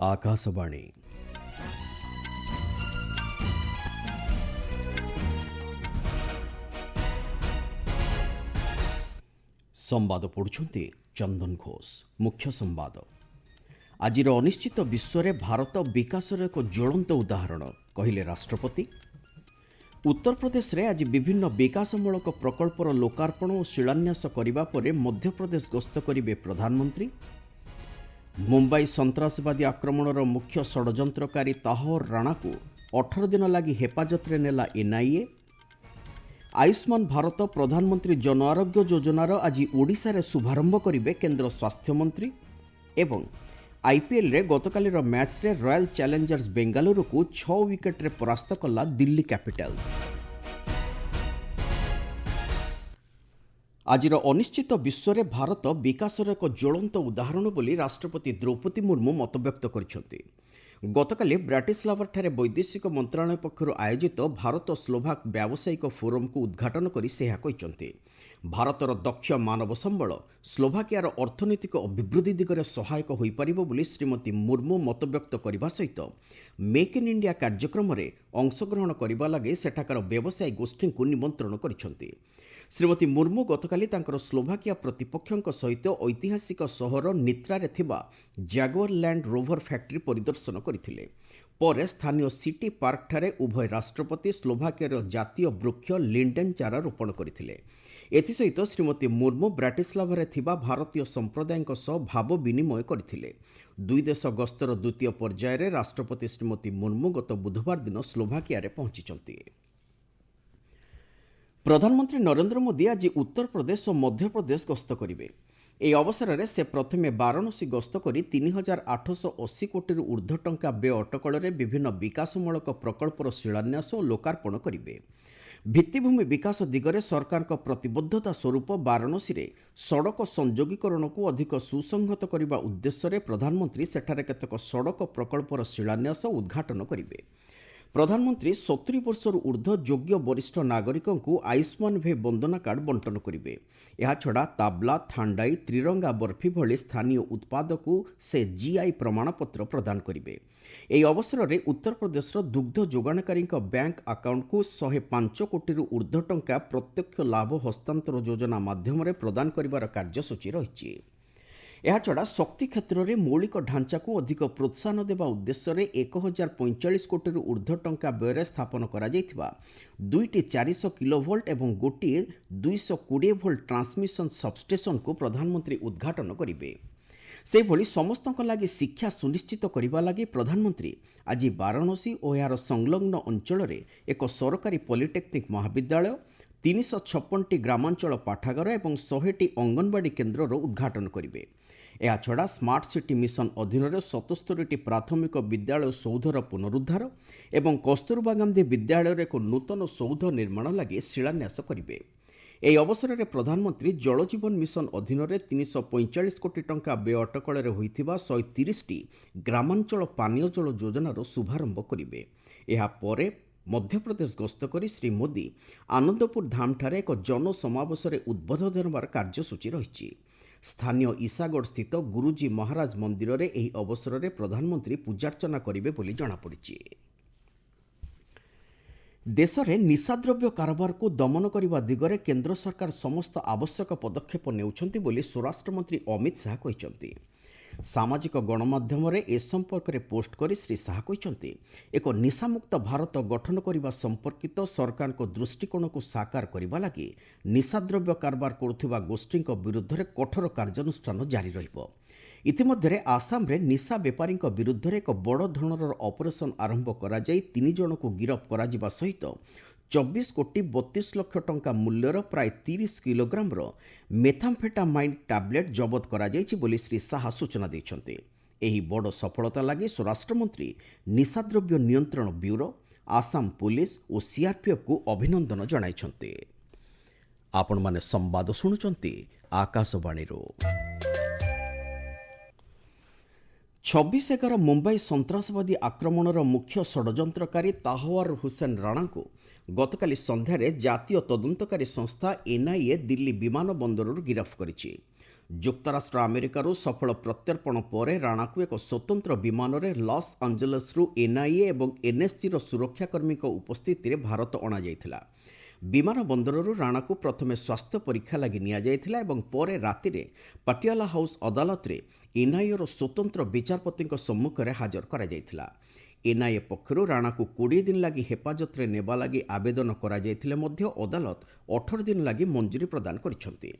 ఆకాశవాణి ସମ୍ବାଦ ପଢ଼ୁଛନ୍ତି ଚନ୍ଦନ ଘୋଷ। ମୁଖ୍ୟ ସମ୍ବାଦ। ଆଜିର ଅନିଶ୍ଚିତ ବିଶ୍ୱରେ ଭାରତ ବିକାଶର ଏକ ଜ୍ୱଳନ୍ତ ଉଦାହରଣ କହିଲେ ରାଷ୍ଟ୍ରପତି। ଉତ୍ତରପ୍ରଦେଶରେ ଆଜି ବିଭିନ୍ନ ବିକାଶମୂଳକ ପ୍ରକଳ୍ପର ଲୋକାର୍ପଣ ଓ ଶିଳାନ୍ୟାସ କରିବା ପରେ ମଧ୍ୟପ୍ରଦେଶ ଗସ୍ତ କରିବେ ପ୍ରଧାନମନ୍ତ୍ରୀ। ମୁମ୍ବାଇ ସନ୍ତାସବାଦୀ ଆକ୍ରମଣର ମୁଖ୍ୟ ଷଡ଼ଯନ୍ତ୍ରକାରୀ ତାହର ରାଣାକୁ 18 ଦିନ ଲାଗି ହେପାଜତରେ ନେଲା ଏନ୍ଆଇଏ। ଆୟୁଷ୍ମାନ ଭାରତ ପ୍ରଧାନମନ୍ତ୍ରୀ ଜନ ଆରୋଗ୍ୟ ଯୋଜନାର ଆଜି ଓଡ଼ିଶାରେ ଶୁଭାରମ୍ଭ କରିବେ କେନ୍ଦ୍ର ସ୍ୱାସ୍ଥ୍ୟମନ୍ତ୍ରୀ। ଏବଂ ଆଇପିଏଲ୍ରେ ଗତକାଲିର ମ୍ୟାଚ୍ରେ ରୟାଲ ଚ୍ୟାଲେଞ୍ଜର୍ସ ବେଙ୍ଗାଲୁରୁକୁ 6 ୱିକେଟ୍ରେ ପରାସ୍ତ କଲା ଦିଲ୍ଲୀ କ୍ୟାପିଟାଲ୍ସ। ଆଜିର ଅନିଶ୍ଚିତ ବିଶ୍ୱରେ ଭାରତ ବିକାଶର ଏକ ଜ୍ୱଳନ୍ତ ଉଦାହରଣ ବୋଲି ରାଷ୍ଟ୍ରପତି ଦ୍ରୌପଦୀ ମୁର୍ମୁ ମତବ୍ୟକ୍ତ କରିଛନ୍ତି। ଗତକାଲି ବ୍ରାଟିସ୍ଲାଭାଠାରେ ବୈଦେଶିକ ମନ୍ତ୍ରଣାଳୟ ପକ୍ଷରୁ ଆୟୋଜିତ ଭାରତ ସ୍ଲୋଭାକ ବ୍ୟାବସାୟିକ ଫୋରମକୁ ଉଦ୍ଘାଟନ କରି ସେ ଏହା କହିଛନ୍ତି। ଭାରତର ଦକ୍ଷ ମାନବ ସମ୍ବଳ ସ୍ଲୋଭାକିଆର ଅର୍ଥନୈତିକ ଅଭିବୃଦ୍ଧି ଦିଗରେ ସହାୟକ ହୋଇପାରିବ ବୋଲି ଶ୍ରୀମତୀ ମୁର୍ମୁ ମତବ୍ୟକ୍ତ କରିବା ସହିତ ମେକ୍ ଇନ୍ ଇଣ୍ଡିଆ କାର୍ଯ୍ୟକ୍ରମରେ ଅଂଶଗ୍ରହଣ କରିବା ଲାଗି ସେଠାକାର ବ୍ୟବସାୟୀ ଗୋଷ୍ଠୀଙ୍କୁ ନିମନ୍ତ୍ରଣ କରିଛନ୍ତି। ଶ୍ରୀମତୀ ମୁର୍ମୁ ଗତକାଲି ତାଙ୍କର ସ୍ଲୋଭାକିଆ ପ୍ରତିପକ୍ଷଙ୍କ ସହିତ ଐତିହାସିକ ସହର ନିତ୍ରାରେ ଥିବା ଜାଗୁଆର ଲ୍ୟାଣ୍ଡ ରୋଭର ଫ୍ୟାକ୍ଟ୍ରି ପରିଦର୍ଶନ କରିଥିଲେ। ପରେ ସ୍ଥାନୀୟ ସିଟି ପାର୍କଠାରେ ଉଭୟ ରାଷ୍ଟ୍ରପତି ସ୍ଲୋଭାକିଆର ଜାତୀୟ ବୃକ୍ଷ ଲିଣ୍ଡେନ୍ ଚାରା ରୋପଣ କରିଥିଲେ। ଏଥିସହିତ ଶ୍ରୀମତୀ ମୁର୍ମୁ ବ୍ରାଟିସ୍ଲାଭାରେ ଥିବା ଭାରତୀୟ ସମ୍ପ୍ରଦାୟଙ୍କ ସହ ଭାବ ବିନିମୟ କରିଥିଲେ। ଦୁଇ ଦେଶ ଗସ୍ତର ଦ୍ୱିତୀୟ ପର୍ଯ୍ୟାୟରେ ରାଷ୍ଟ୍ରପତି ଶ୍ରୀମତୀ ମୁର୍ମୁ ଗତ ବୁଧବାର ଦିନ ସ୍ଲୋଭାକିଆରେ ପହଞ୍ଚିଛନ୍ତି। ପ୍ରଧାନମନ୍ତ୍ରୀ ନରେନ୍ଦ୍ର ମୋଦି ଆଜି ଉତ୍ତରପ୍ରଦେଶ ଓ ମଧ୍ୟପ୍ରଦେଶ ଗସ୍ତ କରିବେ। ଏହି ଅବସରରେ ସେ ପ୍ରଥମେ ବାରାଣସୀ ଗସ୍ତ କରି 3,880 କୋଟିରୁ ଉର୍ଦ୍ଧ୍ୱ ଟଙ୍କା ବ୍ୟୟ ଅଟକଳରେ ବିଭିନ୍ନ ବିକାଶମୂଳକ ପ୍ରକଳ୍ପର ଶିଳାନ୍ୟାସ ଓ ଲୋକାର୍ପଣ କରିବେ। ଭିତ୍ତିଭୂମି ବିକାଶ ଦିଗରେ ସରକାରଙ୍କ ପ୍ରତିବଦ୍ଧତା ସ୍ୱରୂପ ବାରାଣସୀରେ ସଡ଼କ ସଂଯୋଗୀକରଣକୁ ଅଧିକ ସୁସଂହତ କରିବା ଉଦ୍ଦେଶ୍ୟରେ ପ୍ରଧାନମନ୍ତ୍ରୀ ସେଠାରେ କେତେକ ସଡ଼କ ପ୍ରକଳ୍ପର ଶିଳାନ୍ୟାସ ଓ ଉଦ୍ଘାଟନ କରିବେ। ପ୍ରଧାନମନ୍ତ୍ରୀ 70 ବର୍ଷରୁ ଉର୍ଦ୍ଧ୍ୱ ଯୋଗ୍ୟ ବରିଷ୍ଠ ନାଗରିକଙ୍କୁ ଆୟୁଷ୍ମାନ ଭେ ବନ୍ଦନା କାର୍ଡ ବଣ୍ଟନ କରିବେ। ଏହାଛଡ଼ା ତାବଲା, ଥାଣ୍ଡାଇ, ତ୍ରିରଙ୍ଗା ବର୍ଫି ଭଳି ସ୍ଥାନୀୟ ଉତ୍ପାଦକୁ ସେ ଜିଆଇ ପ୍ରମାଣପତ୍ର ପ୍ରଦାନ କରିବେ। ଏହି ଅବସରରେ ଉତ୍ତରପ୍ରଦେଶର ଦୁଗ୍ଧ ଯୋଗାଣକାରୀଙ୍କ ବ୍ୟାଙ୍କ ଆକାଉଣ୍ଟକୁ 105 କୋଟିରୁ ଉର୍ଦ୍ଧ୍ୱ ଟଙ୍କା ପ୍ରତ୍ୟକ୍ଷ ଲାଭ ହସ୍ତାନ୍ତର ଯୋଜନା ମାଧ୍ୟମରେ ପ୍ରଦାନ କରିବାର କାର୍ଯ୍ୟସୂଚୀ ରହିଛି। ଏହାଛଡ଼ା ଶକ୍ତି କ୍ଷେତ୍ରରେ ମୌଳିକ ଢାଞ୍ଚାକୁ ଅଧିକ ପ୍ରୋତ୍ସାହନ ଦେବା ଉଦ୍ଦେଶ୍ୟରେ 1,045 କୋଟିରୁ ଉର୍ଦ୍ଧ୍ୱ ଟଙ୍କା ବ୍ୟୟରେ ସ୍ଥାପନ କରାଯାଇଥିବା 2ଟି 400 କିଲୋଭୋଲ୍ଟ ଏବଂ ଗୋଟିଏ 220 ଭୋଲ୍ଟ ଟ୍ରାନ୍ସମିଶନ ସବଷ୍ଟେସନକୁ ପ୍ରଧାନମନ୍ତ୍ରୀ ଉଦ୍ଘାଟନ କରିବେ। ସେହିଭଳି ସମସ୍ତଙ୍କ ଲାଗି ଶିକ୍ଷା ସୁନିଶ୍ଚିତ କରିବା ଲାଗି ପ୍ରଧାନମନ୍ତ୍ରୀ ଆଜି ବାରାଣସୀ ଓ ଏହାର ସଂଲଗ୍ନ ଅଞ୍ଚଳରେ ଏକ ସରକାରୀ ପଲିଟେକ୍ନିକ୍ ମହାବିଦ୍ୟାଳୟ, 356ଟି ଗ୍ରାମାଞ୍ଚଳ ପାଠାଗାର ଏବଂ 100ଟି ଅଙ୍ଗନବାଡି କେନ୍ଦ୍ରର ଉଦ୍ଘାଟନ କରିବେ। ଏହାଛଡ଼ା ସ୍ମାର୍ଟ ସିଟି ମିଶନ ଅଧୀନରେ 77ଟି ପ୍ରାଥମିକ ବିଦ୍ୟାଳୟ ସୌଧର ପୁନରୁଦ୍ଧାର ଏବଂ କସ୍ତୁରବା ଗାନ୍ଧୀ ବିଦ୍ୟାଳୟରେ ଏକ ନୂତନ ସୌଧ ନିର୍ମାଣ ଲାଗି ଶିଳାନ୍ୟାସ କରିବେ। ଏହି ଅବସରରେ ପ୍ରଧାନମନ୍ତ୍ରୀ ଜଳଜୀବନ ମିଶନ ଅଧୀନରେ 345 କୋଟି ଟଙ୍କା ବ୍ୟୟ ଅଟକଳରେ ହୋଇଥିବା 130ଟି ଗ୍ରାମାଞ୍ଚଳ ପାନୀୟ ଜଳ ଯୋଜନାର ଶୁଭାରମ୍ଭ କରିବେ। ଏହାପରେ ମଧ୍ୟପ୍ରଦେଶ ଗସ୍ତ କରି ଶ୍ରୀ ମୋଦି ଆନନ୍ଦପୁର ଧାମଠାରେ ଏକ ଜନସମାବେଶରେ ଉଦ୍ବୋଧନ ଦେବାର କାର୍ଯ୍ୟସୂଚୀ ରହିଛି। ସ୍ଥାନୀୟ ଇସାଗଡ଼ ସ୍ଥିତ ଗୁରୁଜୀ ମହାରାଜ ମନ୍ଦିରରେ ଏହି ଅବସରରେ ପ୍ରଧାନମନ୍ତ୍ରୀ ପୂଜାର୍ଚ୍ଚନା କରିବେ ବୋଲି ଜଣାପଡ଼ିଛି। ଦେଶରେ ନିଶାଦ୍ରବ୍ୟ କାରବାରକୁ ଦମନ କରିବା ଦିଗରେ କେନ୍ଦ୍ର ସରକାର ସମସ୍ତ ଆବଶ୍ୟକ ପଦକ୍ଷେପ ନେଉଛନ୍ତି ବୋଲି ସ୍ୱରାଷ୍ଟ୍ରମନ୍ତ୍ରୀ ଅମିତ ଶାହା କହିଛନ୍ତି। ସାମାଜିକ ଗଣମାଧ୍ୟମରେ ଏ ସମ୍ପର୍କରେ ପୋଷ୍ଟ କରି ଶ୍ରୀ ଶାହା କହିଛନ୍ତି, ଏକ ନିଶାମୁକ୍ତ ଭାରତ ଗଠନ କରିବା ସମ୍ପର୍କିତ ସରକାରଙ୍କ ଦୃଷ୍ଟିକୋଣକୁ ସାକାର କରିବା ଲାଗି ନିଶାଦ୍ରବ୍ୟ କାରବାର କରୁଥିବା ଗୋଷ୍ଠୀଙ୍କ ବିରୁଦ୍ଧରେ କଠୋର କାର୍ଯ୍ୟାନୁଷ୍ଠାନ ଜାରି ରହିବ। ଇତିମଧ୍ୟରେ ଆସାମରେ ନିଶା ବେପାରୀଙ୍କ ବିରୁଦ୍ଧରେ ଏକ ବଡ଼ ଧରଣର ଅପରେସନ ଆରମ୍ଭ କରାଯାଇ 3 ଜଣଙ୍କୁ ଗିରଫ କରାଯିବା ସହିତ 24 କୋଟି 32 ଲକ୍ଷ ଟଙ୍କା ମୂଲ୍ୟର ପ୍ରାୟ 30 କିଲୋଗ୍ରାମର ମେଥାମ୍ଫେଟାମାଇନ୍ ଟାବଲେଟ୍ ଜବତ କରାଯାଇଛି ବୋଲି ଶ୍ରୀ ଶାହା ସୂଚନା ଦେଇଛନ୍ତି। ଏହି ବଡ଼ ସଫଳତା ଲାଗି ସ୍ୱରାଷ୍ଟ୍ରମନ୍ତ୍ରୀ ନିଶାଦ୍ରବ୍ୟ ନିୟନ୍ତ୍ରଣ ବ୍ୟୁରୋ, ଆସାମ ପୁଲିସ ଓ ସିଆର୍ପିଏଫ୍କୁ ଅଭିନନ୍ଦନ ଜଣାଇଛନ୍ତି। ଆପଣମାନେ ସମ୍ବାଦ ଶୁଣୁଛନ୍ତି ଆକାଶବାଣୀରୁ। 26/11 ମୁମ୍ବାଇ ସନ୍ତାସବାଦୀ ଆକ୍ରମଣର ମୁଖ୍ୟ ଷଡ଼ଯନ୍ତ୍ରକାରୀ ତାହୱାର ହୁସେନ ରାଣାଙ୍କୁ ଗତକାଲି ସନ୍ଧ୍ୟାରେ ଜାତୀୟ ତଦନ୍ତକାରୀ ସଂସ୍ଥା ଏନ୍ଆଇଏ ଦିଲ୍ଲୀ ବିମାନ ବନ୍ଦରରୁ ଗିରଫ କରିଛି। ଯୁକ୍ତରାଷ୍ଟ୍ର ଆମେରିକାରୁ ସଫଳ ପ୍ରତ୍ୟର୍ପଣ ପରେ ରାଣାକୁ ଏକ ସ୍ୱତନ୍ତ୍ର ବିମାନରେ ଲସ୍ ଆଞ୍ଜେଲସ୍ରୁ ଏନ୍ଆଇଏ ଏବଂ ଏନ୍ଏସ୍ଜିର ସୁରକ୍ଷାକର୍ମୀଙ୍କ ଉପସ୍ଥିତିରେ ଭାରତ ଅଣାଯାଇଥିଲା। ବିମାନ ବନ୍ଦରରୁ ରାଣାକୁ ପ୍ରଥମେ ସ୍ୱାସ୍ଥ୍ୟ ପରୀକ୍ଷା ଲାଗି ନିଆଯାଇଥିଲା ଏବଂ ପରେ ରାତିରେ ପଟିଆଲା ହାଉସ୍ ଅଦାଲତରେ ଏନ୍ଆଇଏର ସ୍ୱତନ୍ତ୍ର ବିଚାରପତିଙ୍କ ସମ୍ମୁଖରେ ହାଜର କରାଯାଇଥିଲା। ଏନ୍ଆଇଏ ପକ୍ଷରୁ ରାଣାକୁ 20 ଦିନ ଲାଗି ହେଫାଜତରେ ନେବା ଲାଗି ଆବେଦନ କରାଯାଇଥିଲେ ମଧ୍ୟ ଅଦାଲତ 18 ଦିନ ଲାଗି ମଞ୍ଜୁରୀ ପ୍ରଦାନ କରିଛନ୍ତି।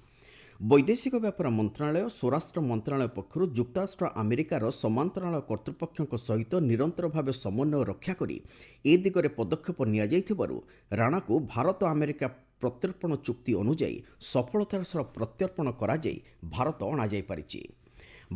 ବୈଦେଶିକ ବ୍ୟାପାର ମନ୍ତ୍ରଣାଳୟ ସ୍ୱରାଷ୍ଟ୍ର ମନ୍ତ୍ରଣାଳୟ ପକ୍ଷରୁ ଯୁକ୍ତରାଷ୍ଟ୍ର ଆମେରିକାର ସମାନ୍ତରାଳ କର୍ତ୍ତୃପକ୍ଷଙ୍କ ସହିତ ନିରନ୍ତର ଭାବେ ସମନ୍ୱୟ ରକ୍ଷା କରି ଏ ଦିଗରେ ପଦକ୍ଷେପ ନିଆଯାଇଥିବାରୁ ରାଣାକୁ ଭାରତ ଆମେରିକା ପ୍ରତ୍ୟର୍ପଣ ଚୁକ୍ତି ଅନୁଯାୟୀ ସଫଳତାର ସହ ପ୍ରତ୍ୟର୍ପଣ କରାଯାଇ ଭାରତ ଅଣାଯାଇପାରିଛି।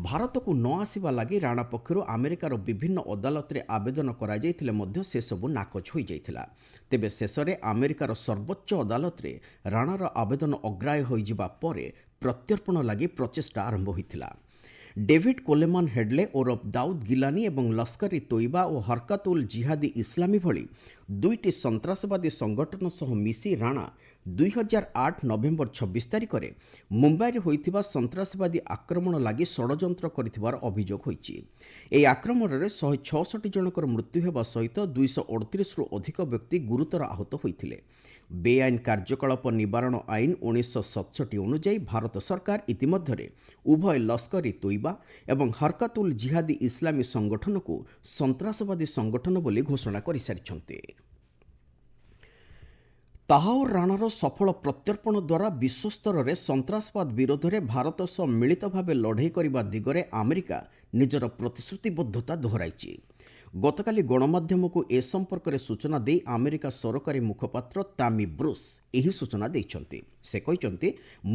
ଭାରତକୁ ନ ଆସିବା ଲାଗି ରାଣା ପକ୍ଷରୁ ଆମେରିକାର ବିଭିନ୍ନ ଅଦାଲତରେ ଆବେଦନ କରାଯାଇଥିଲେ ମଧ୍ୟ ସେସବୁ ନାକଚ ହୋଇଯାଇଥିଲା। ତେବେ ଶେଷରେ ଆମେରିକାର ସର୍ବୋଚ୍ଚ ଅଦାଲତରେ ରାଣାର ଆବେଦନ ଅଗ୍ରାହ୍ୟ ହୋଇଯିବା ପରେ ପ୍ରତ୍ୟର୍ପଣ ଲାଗି ପ୍ରଚେଷ୍ଟା ଆରମ୍ଭ ହୋଇଥିଲା। ଡେଭିଡ୍ କୋଲେମାନ ହେଡ୍ଲେ ଓରଫ ଦାଉଦ୍ ଗିଲାନି ଏବଂ ଲସ୍କର ଇ ତୋଇବା ଓ ହରକତ ଉଲ୍ ଜିହାଦି ଇସଲାମୀ ଭଳି ଦୁଇଟି ସନ୍ତାସବାଦୀ ସଂଗଠନ ସହ ମିଶି ରାଣା 2008 ନଭେମ୍ବର 26 ତାରିଖରେ ମୁମ୍ବାଇରେ ହୋଇଥିବା ସନ୍ତାସବାଦୀ ଆକ୍ରମଣ ଲାଗି ଷଡ଼ଯନ୍ତ୍ର କରିଥିବାର ଅଭିଯୋଗ ହୋଇଛି। ଏହି ଆକ୍ରମଣରେ 166 ଜଣଙ୍କର ମୃତ୍ୟୁ ହେବା ସହିତ 238ରୁ ଅଧିକ ବ୍ୟକ୍ତି ଗୁରୁତର ଆହତ ହୋଇଥିଲେ। ବେଆଇନ କାର୍ଯ୍ୟକଳାପ ନିବାରଣ ଆଇନ 1967 ଅନୁଯାୟୀ ଭାରତ ସରକାର ଇତିମଧ୍ୟରେ ଉଭୟ ଲସ୍କର ଇ ତୋଇବା ଏବଂ ହରକତ ଉଲ୍ ଜିହାଦି ଇସଲାମୀ ସଂଗଠନକୁ ସନ୍ତାସବାଦୀ ସଂଗଠନ ବୋଲି ଘୋଷଣା କରିସାରିଛନ୍ତି। ତାହାଉର ରାଣାର ସଫଳ ପ୍ରତ୍ୟର୍ପଣ ଦ୍ୱାରା ବିଶ୍ୱସ୍ତରରେ ସନ୍ତାସବାଦ ବିରୋଧରେ ଭାରତ ସହ ମିଳିତ ଭାବେ ଲଢ଼େଇ କରିବା ଦିଗରେ ଆମେରିକା ନିଜର ପ୍ରତିଶ୍ରୁତିବଦ୍ଧତା ଦୋହରାଇଛି। ଗତକାଲି ଗଣମାଧ୍ୟମକୁ ଏ ସମ୍ପର୍କରେ ସୂଚନା ଦେଇ ଆମେରିକା ସରକାରୀ ମୁଖପାତ୍ର ତାମି ବ୍ରୁସ୍ ଏହି ସୂଚନା ଦେଇଛନ୍ତି। ସେ କହିଛନ୍ତି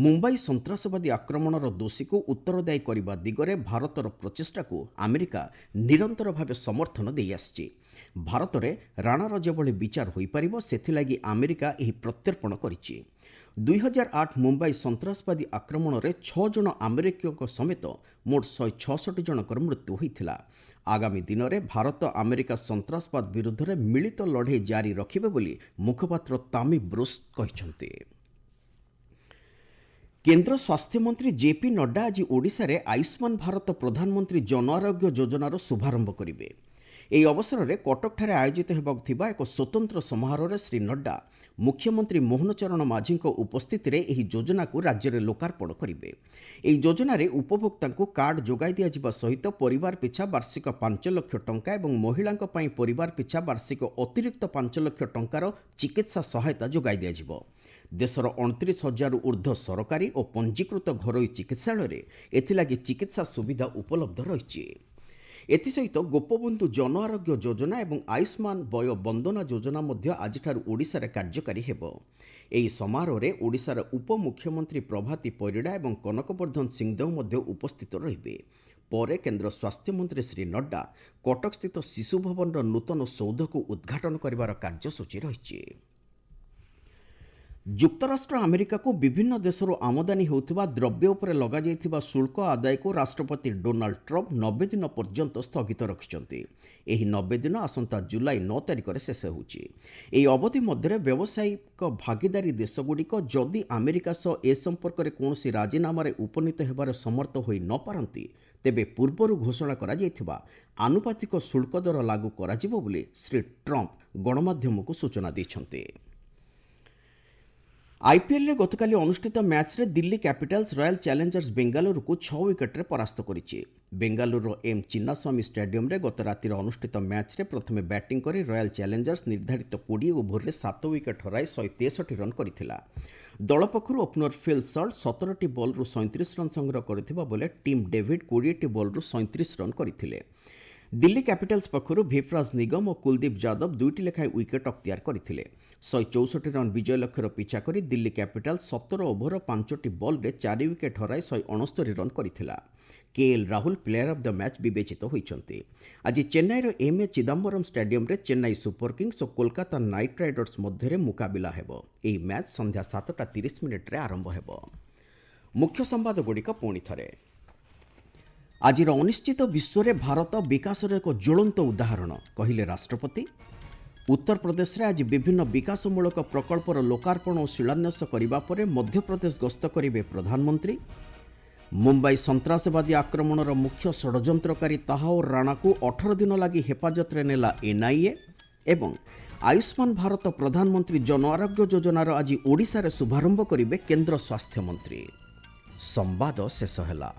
ମୁମ୍ବାଇ ସନ୍ତାସବାଦୀ ଆକ୍ରମଣର ଦୋଷୀକୁ ଉତ୍ତରଦାୟୀ କରିବା ଦିଗରେ ଭାରତର ପ୍ରଚେଷ୍ଟାକୁ ଆମେରିକା ନିରନ୍ତର ଭାବେ ସମର୍ଥନ ଦେଇଆସିଛି। ଭାରତରେ ରାଣାର ଯେଭଳି ବିଚାର ହୋଇପାରିବ ସେଥିଲାଗି ଆମେରିକା ଏହି ପ୍ରତ୍ୟର୍ପଣ କରିଛି। 2008 ମୁମ୍ବାଇ ସନ୍ତାସବାଦୀ ଆକ୍ରମଣରେ 6 ଜଣ ଆମେରିକୀୟଙ୍କ ସମେତ ମୋଟ 166 ଜଣଙ୍କର ମୃତ୍ୟୁ ହୋଇଥିଲା। ଆଗାମୀ ଦିନରେ ଭାରତ ଆମେରିକା ସନ୍ତାସବାଦ ବିରୁଦ୍ଧରେ ମିଳିତ ଲଢ଼େଇ ଜାରି ରଖିବେ ବୋଲି ମୁଖପାତ୍ର ତାମି ବ୍ରୁସ୍ କହିଛନ୍ତି। କେନ୍ଦ୍ର ସ୍ୱାସ୍ଥ୍ୟମନ୍ତ୍ରୀ ଜେପି ନଡ୍ଡା ଆଜି ଓଡ଼ିଶାରେ ଆୟୁଷ୍ମାନ ଭାରତ ପ୍ରଧାନମନ୍ତ୍ରୀ ଜନ ଆରୋଗ୍ୟ ଯୋଜନାର ଶୁଭାରମ୍ଭ କରିବେ। ଏହି ଅବସରରେ କଟକଠାରେ ଆୟୋଜିତ ହେବାକୁ ଥିବା ଏକ ସ୍ୱତନ୍ତ୍ର ସମାରୋହରେ ଶ୍ରୀ ନଡ୍ଡା ମୁଖ୍ୟମନ୍ତ୍ରୀ ମୋହନ ଚରଣ ମାଝୀଙ୍କ ଉପସ୍ଥିତିରେ ଏହି ଯୋଜନାକୁ ରାଜ୍ୟରେ ଲୋକାର୍ପଣ କରିବେ। ଏହି ଯୋଜନାରେ ଉପଭୋକ୍ତାଙ୍କୁ କାର୍ଡ ଯୋଗାଇ ଦିଆଯିବା ସହିତ ପରିବାର ପିଛା ବାର୍ଷିକ 5 ଲକ୍ଷ ଟଙ୍କା ଏବଂ ମହିଳାଙ୍କ ପାଇଁ ପରିବାର ପିଛା ବାର୍ଷିକ ଅତିରିକ୍ତ 5 ଲକ୍ଷ ଟଙ୍କାର ଚିକିତ୍ସା ସହାୟତା ଯୋଗାଇ ଦିଆଯିବ। ଦେଶର 29,000ରୁ ଉର୍ଦ୍ଧ୍ୱ ସରକାରୀ ଓ ପଞ୍ଜୀକୃତ ଘରୋଇ ଚିକିତ୍ସାଳୟରେ ଏଥିଲାଗି ଚିକିତ୍ସା ସୁବିଧା ଉପଲବ୍ଧ ରହିଛି। ଏଥିସହିତ ଗୋପବନ୍ଧୁ ଜନ ଆରୋଗ୍ୟ ଯୋଜନା ଏବଂ ଆୟୁଷ୍ମାନ ବୟ ବନ୍ଦନା ଯୋଜନା ମଧ୍ୟ ଆଜିଠାରୁ ଓଡ଼ିଶାରେ କାର୍ଯ୍ୟକାରୀ ହେବ। ଏହି ସମାରୋହରେ ଓଡ଼ିଶାର ଉପମୁଖ୍ୟମନ୍ତ୍ରୀ ପ୍ରଭାତୀ ପରିଡ଼ା ଏବଂ କନକବର୍ଦ୍ଧନ ସିଂହଦେଓ ମଧ୍ୟ ଉପସ୍ଥିତ ରହିବେ। ପରେ କେନ୍ଦ୍ର ସ୍ୱାସ୍ଥ୍ୟମନ୍ତ୍ରୀ ଶ୍ରୀ ନଡ୍ଡା କଟକସ୍ଥିତ ଶିଶୁ ଭବନର ନୂତନ ସୌଧକୁ ଉଦ୍ଘାଟନ କରିବାର କାର୍ଯ୍ୟସୂଚୀ ରହିଛି। ଯୁକ୍ତରାଷ୍ଟ୍ର ଆମେରିକାକୁ ବିଭିନ୍ନ ଦେଶରୁ ଆମଦାନୀ ହେଉଥିବା ଦ୍ରବ୍ୟ ଉପରେ ଲଗାଯାଇଥିବା ଶୁଳ୍କ ଆଦାୟକୁ ରାଷ୍ଟ୍ରପତି ଡୋନାଲ୍ଡ ଟ୍ରମ୍ପ 90 ଦିନ ପର୍ଯ୍ୟନ୍ତ ସ୍ଥଗିତ ରଖିଛନ୍ତି। ଏହି 90 ଦିନ ଆସନ୍ତା ଜୁଲାଇ 9 ତାରିଖରେ ଶେଷ ହେଉଛି। ଏହି ଅବଧି ମଧ୍ୟରେ ବ୍ୟବସାୟିକ ଭାଗିଦାରୀ ଦେଶଗୁଡ଼ିକ ଯଦି ଆମେରିକା ସହ ଏ ସମ୍ପର୍କରେ କୌଣସି ରାଜିନାମାରେ ଉପନୀତ ହେବାରେ ସମର୍ଥ ହୋଇ ନ ପାରନ୍ତି ତେବେ ପୂର୍ବରୁ ଘୋଷଣା କରାଯାଇଥିବା ଆନୁପାତିକ ଶୁଳ୍କ ଦର ଲାଗୁ କରାଯିବ ବୋଲି ଶ୍ରୀ ଟ୍ରମ୍ପ ଗଣମାଧ୍ୟମକୁ ସୂଚନା ଦେଇଛନ୍ତି। ଆଇପିଏଲ୍ରେ ଗତକାଲି ଅନୁଷ୍ଠିତ ମ୍ୟାଚ୍ରେ ଦିଲ୍ଲୀ କ୍ୟାପିଟାଲ୍ସ ରୟାଲ ଚ୍ୟାଲେଞ୍ଜର୍ସ ବେଙ୍ଗାଲୁରୁକୁ 6 ୱିକେଟ୍ରେ ପରାସ୍ତ କରିଛି। ବେଙ୍ଗାଲୁରୁର ଏମ୍ ଚିନ୍ନାସ୍ୱାମୀ ଷ୍ଟାଡିୟମ୍ରେ ଗତ ରାତିରେ ଅନୁଷ୍ଠିତ ମ୍ୟାଚ୍ରେ ପ୍ରଥମେ ବ୍ୟାଟିଂ କରି ରୟାଲ ଚ୍ୟାଲେଞ୍ଜର୍ସ ନିର୍ଦ୍ଧାରିତ 20 ଓଭରରେ 7 ୱିକେଟ୍ ହରାଇ 163 ରନ୍ କରିଥିଲା। ଦଳ ପକ୍ଷରୁ ଓପନର ଫିଲ୍ ସଲ୍ଟ 17ଟି ବଲ୍ରୁ 37 ରନ୍ ସଂଗ୍ରହ କରିଥିବା ବେଳେ ଟିମ୍ ଡେଭିଡ୍ 20ଟି ବଲ୍ରୁ 37 ରନ୍ କରିଥିଲେ। ଦିଲ୍ଲୀ କ୍ୟାପିଟାଲ୍ସ ପକ୍ଷରୁ ଭିଫ୍ରାଜ ନିଗମ ଓ କୁଲଦୀପ ଯାଦବ 2ଟି ଲେଖାଏଁ ୱିକେଟ୍ ଅକ୍ତିଆର କରିଥିଲେ। 164 ରନ୍ ବିଜୟ ଲକ୍ଷ୍ୟର ପିଛା କରି ଦିଲ୍ଲୀ କ୍ୟାପିଟାଲ୍ସ 17 ଓଭର 5ଟି ବଲ୍ରେ 4 ୱିକେଟ୍ ହରାଇ 169 ରନ୍ କରିଥିଲା। KL Rahul player of the match ବିବେଚିତ ହୋଇଛନ୍ତି। ଆଜି ଚେନ୍ନାଇର ଏମ୍ଏ ଚିଦାମ୍ବରମ୍ ଷ୍ଟାଡିୟମ୍ରେ ଚେନ୍ନାଇ ସୁପର କିଙ୍ଗସ୍ ଓ କୋଲକାତା ନାଇଟ୍ ରାଇଡର୍ସ ମଧ୍ୟରେ ମୁକାବିଲା ହେବ। ଏହି ମ୍ୟାଚ୍ ସନ୍ଧ୍ୟା 7:30ରେ ଆରମ୍ଭ ହେବ। ମୁଖ୍ୟ ସମ୍ବାଦଗୁଡ଼ିକ ପୁଣି ଥରେ। ଆଜିର ଅନିଶ୍ଚିତ ବିଶ୍ୱରେ ଭାରତ ବିକାଶର ଏକ ଜ୍ୱଳନ୍ତ ଉଦାହରଣ କହିଲେ ରାଷ୍ଟ୍ରପତି। ଉତ୍ତରପ୍ରଦେଶରେ ଆଜି ବିଭିନ୍ନ ବିକାଶମୂଳକ ପ୍ରକଳ୍ପର ଲୋକାର୍ପଣ ଓ ଶିଳାନ୍ୟାସ କରିବା ପରେ ମଧ୍ୟପ୍ରଦେଶ ଗସ୍ତ କରିବେ ପ୍ରଧାନମନ୍ତ୍ରୀ। ମୁମ୍ବାଇ ସନ୍ତାସବାଦୀ ଆକ୍ରମଣର ମୁଖ୍ୟ ଷଡ଼ଯନ୍ତ୍ରକାରୀ ତାହାଉର ରାଣାକୁ 18 ଦିନ ଲାଗି ହେଫାଜତରେ ନେଲା ଏନ୍ଆଇଏ ଏବଂ ଆୟୁଷ୍ମାନ ଭାରତ ପ୍ରଧାନମନ୍ତ୍ରୀ ଜନ ଆରୋଗ୍ୟ ଯୋଜନାର ଆଜି ଓଡ଼ିଶାରେ ଶୁଭାରମ୍ଭ କରିବେ କେନ୍ଦ୍ର ସ୍ୱାସ୍ଥ୍ୟମନ୍ତ୍ରୀ। ସମ୍ବାଦ ଶେଷ ହେଲା।